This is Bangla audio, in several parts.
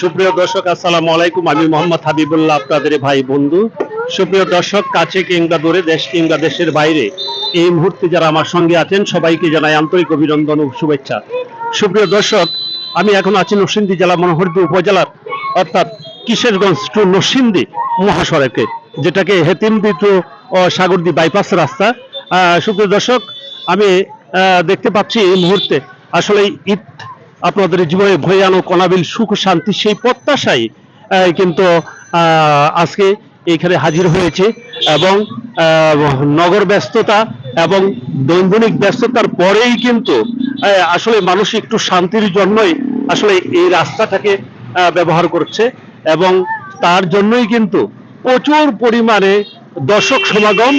সুপ্রিয় দর্শক, আসসালামু আলাইকুম। আমি মোহাম্মদ হাবিবুল্লাহ, আপনাদের ভাই বন্ধু। সুপ্রিয় দর্শক, কাছে কিংবা দূরে, দেশ কিংবা দেশের বাইরে এই মুহূর্তে যারা আমার সঙ্গে আছেন সবাইকে জানাই আন্তরিক অভিনন্দন ও শুভেচ্ছা। সুপ্রিয় দর্শক, আমি এখন আছি নরসিংদী জেলা মনোহরদী উপজেলার অর্থাৎ কিশোরগঞ্জ টু নরসিংদী মহাসড়কে, যেটাকে হেতিমদি টু সাগরদী বাইপাস রাস্তা। সুপ্রিয় দর্শক, আমি দেখতে পাচ্ছি এই মুহূর্তে আসলে ঈদ আপনাদের জীবনে ভয়ে আনো কনাবিল সুখ শান্তি সেই প্রত্যাশাই কিন্তু আজকে এইখানে হাজির হয়েছে। এবং নগর ব্যস্ততা এবং দৈনন্দিন ব্যস্ততার পরেই কিন্তু আসলে মানুষ একটু শান্তির জন্যই আসলে এই রাস্তাটাকে ব্যবহার করছে, এবং তার জন্যই কিন্তু প্রচুর পরিমাণে দর্শক সমাগম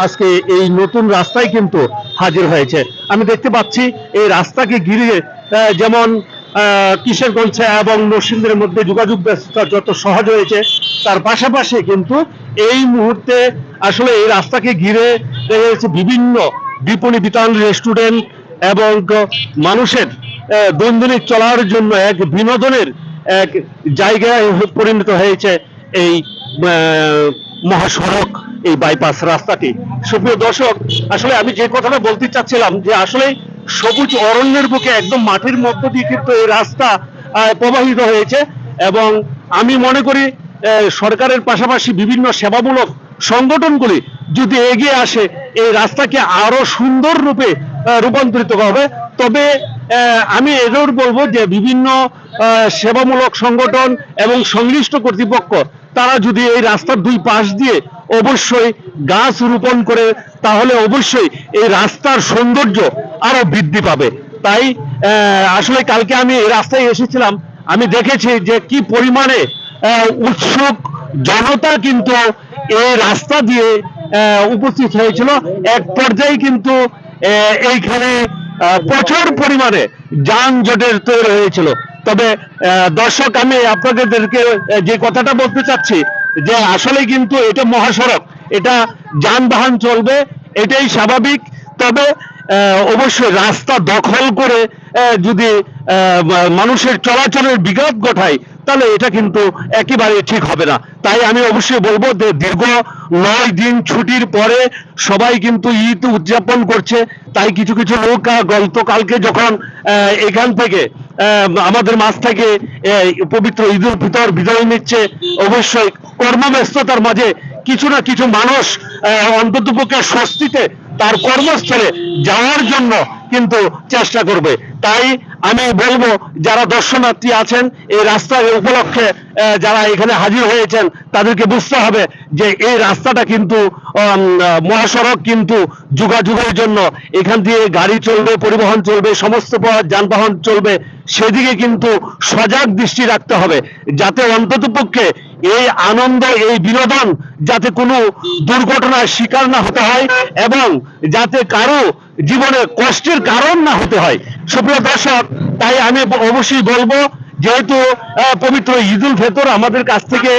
আজকে এই নতুন রাস্তায় কিন্তু হাজির হয়েছে। আমি দেখতে পাচ্ছি এই রাস্তাকে ঘিরে যেমন কিশোরগঞ্জ এবং নরসিংদীর মধ্যে যোগাযোগ ব্যবস্থা যত সহজ হয়েছে, তার পাশাপাশি কিন্তু এই মুহূর্তে আসলে এই রাস্তাকে ঘিরে রয়েছে বিভিন্ন বিপণী বিতান, রেস্টুরেন্ট এবং মানুষের দৈনন্দিন চলার জন্য এক বিনোদনের এক জায়গায় পরিণত হয়েছে এই মহাসড়ক, এই বাইপাস রাস্তাটি। সুপ্রিয় দর্শক, আসলে আমি যে কথাটা বলতে চাচ্ছিলাম যে আসলে সবুজ অরণ্যের বুকে একদম মাটির মধ্য দিয়ে কিন্তু এই রাস্তা প্রবাহিত হয়েছে, এবং আমি মনে করি সরকারের পাশাপাশি বিভিন্ন সেবামূলক সংগঠনগুলি যদি এগিয়ে আসে এই রাস্তাকে আরো সুন্দর রূপে রূপান্তরিত হবে, তবে আমি এটাও বলবো যে বিভিন্ন সেবামূলক সংগঠন এবং সংশ্লিষ্ট কর্তৃপক্ষ তারা যদি এই রাস্তার দুই পাশ দিয়ে অবশ্যই গাছ রোপণ করে, তাহলে অবশ্যই এই রাস্তার সৌন্দর্য আরো বৃদ্ধি পাবে। তাই আসলে কালকে আমি এই রাস্তায় এসেছিলাম, আমি দেখেছি যে কি পরিমাণে উৎসুক জনতা কিন্তু এই রাস্তা দিয়ে উপস্থিত হয়েছিল। এক পর্যায়ে কিন্তু এইখানে প্রচুর পরিমাণে যানজটের তৈরি হয়েছিল। তবে দর্শক, আমি আপনাদেরকে যে কথাটা বলতে চাচ্ছি যে আসলে কিন্তু এটা মহাসড়ক, এটা যানবাহন চলবে, এটাই স্বাভাবিক। তবে অবশ্যই রাস্তা দখল করে যদি মানুষের চলাচলের বিঘাত ঘটায়, তাহলে এটা কিন্তু একেবারে ঠিক হবে না। তাই আমি অবশ্যই বলবো যে দীর্ঘ 9 দিন ছুটির পরে সবাই কিন্তু ঈদ উদযাপন করছে। তাই কিছু কিছু লোক গতকালকে যখন এখান থেকে আমাদের মাঝ থেকে পবিত্র ঈদ উল ফিতর বিদায় নিচ্ছে, অবশ্যই কর্মব্যস্ততার মাঝে কিছু না কিছু মানুষ অন্ততপক্ষে স্বস্তিতে তার কর্মস্থলে যাওয়ার জন্য কিন্তু চেষ্টা করবে। তাই আমি বলবো যারা দর্শনার্থী আছেন এই রাস্তার উপলক্ষে যারা এখানে হাজির হয়েছেন, তাদেরকে বুঝতে হবে যে এই রাস্তাটা কিন্তু মহাসড়ক, কিন্তু যোগাযোগের জন্য এখান দিয়ে গাড়ি চলবে, পরিবহন চলবে, সমস্ত যানবাহন চলবে, সেদিকে কিন্তু সজাগ দৃষ্টি রাখতে হবে, যাতে অন্ততপক্ষে এই আনন্দ, এই বিনোদন যাতে কোনো দুর্ঘটনার শিকার না হতে হয়, এবং যাতে কারো জীবনে কষ্টের কারণ না হতে হয়। সুপ্রিয় দর্শক, তাই আমি অবশ্যই বলবো, যেহেতু পবিত্র ঈদ উল ফিতর আমাদের কাছ থেকে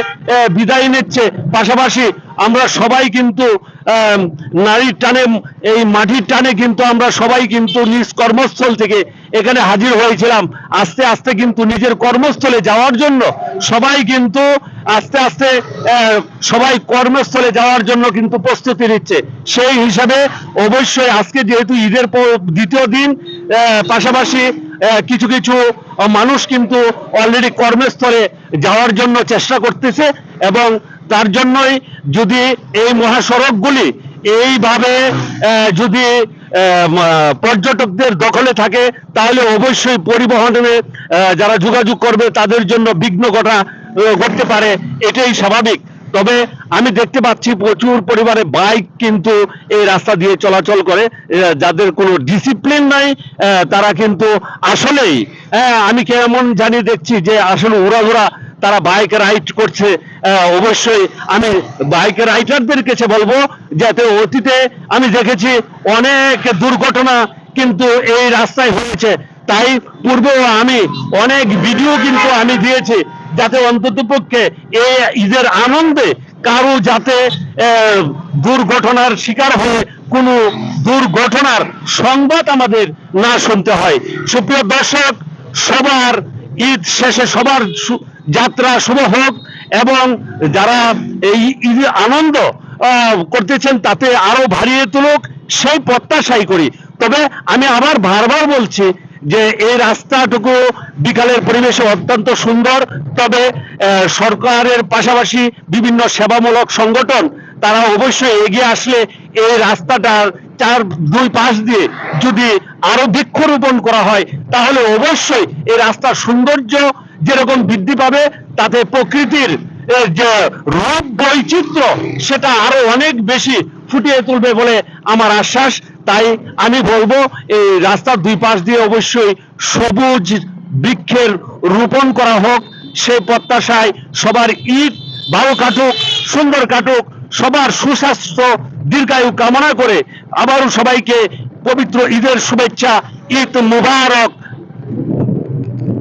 বিদায় নিচ্ছে, পাশাপাশি আমরা সবাই কিন্তু নারীর টানে, এই মাটির টানে কিন্তু আমরা সবাই কিন্তু নিজ কর্মস্থল থেকে এখানে হাজির হয়েছিলাম। আস্তে আস্তে কিন্তু নিজের কর্মস্থলে যাওয়ার জন্য সবাই কিন্তু আস্তে আস্তে সবাই কর্মস্থলে যাওয়ার জন্য কিন্তু প্রস্তুতি নিচ্ছে। সেই হিসাবে অবশ্যই আজকে যেহেতু ঈদের দ্বিতীয় দিন, পাশাপাশি কিছু কিছু মানুষ কিন্তু অলরেডি কর্মস্থলে যাওয়ার জন্য চেষ্টা করতেছে, এবং তার জন্যই যদি এই মহাসড়কগুলি এইভাবে যদি পর্যটকদের দখলে থাকে, তাহলে অবশ্যই পরিবহনে যারা যোগাযোগ করবে তাদের জন্য বিঘ্ন ঘটতে পারে, এটাই স্বাভাবিক। তবে আমি দেখতে পাচ্ছি প্রচুর পরিমাণে বাইক কিন্তু এই রাস্তা দিয়ে চলাচল করে, যাদের কোনো ডিসিপ্লিন নাই, তারা কিন্তু আসলেই আমি কেমন জানি দেখছি যে আসলে ওরা তারা বাইক রাইড করছে। অবশ্যই আমি বাইক রাইডারদের কাছে বলবো, যাতে অতীতে আমি দেখেছি অনেক দুর্ঘটনা কিন্তু এই রাস্তায় হয়েছে, তাই পূর্বেও আমি অনেক ভিডিও কিন্তু আমি দিয়েছি, যাতে অন্ততপক্ষে এই ঈদের আনন্দে কারো যাতে দুর্ঘটনার শিকার হয়ে কোনো দুর্ঘটনার সংবাদ আমাদের না শুনতে হয়। সুপ্রিয় দর্শক, সবার ঈদ শেষে সবার যাত্রা শুভ হোক এবং যারা এই ঈদ আনন্দ করতেছেন তাতে আরো বাড়িয়ে তুলুক সেই প্রত্যাশাই করি। তবে আমি আবার বারবার বলছি যে এই রাস্তাটুকু বিকালের পরিবেশে অত্যন্ত সুন্দর, তবে সরকারের পাশাপাশি বিভিন্ন সেবামূলক সংগঠন তারা অবশ্যই এগিয়ে আসলে এই রাস্তাটার দুই পাশ দিয়ে যদি আরো বৃক্ষরোপণ করা হয় তাহলে অবশ্যই এই রাস্তার সৌন্দর্য যেরকম বৃদ্ধি পাবে, তাতে প্রকৃতির যে রূপ বৈচিত্র্য সেটা আরো অনেক বেশি ফুটিয়ে তুলবে বলে আমার আশ্বাস। তাই আমি বলবো এই রাস্তার দুই পাশ দিয়ে অবশ্যই সবুজ বৃক্ষের রোপণ করা হোক, সেই প্রত্যাশায় সবার ঈদ ভালো কাটুক, সুন্দর কাটুক, সবার সুস্বাস্থ্য দীর্ঘায়ু কামনা করে আবারও সবাইকে পবিত্র ঈদের শুভেচ্ছা। ঈদ মুবারক।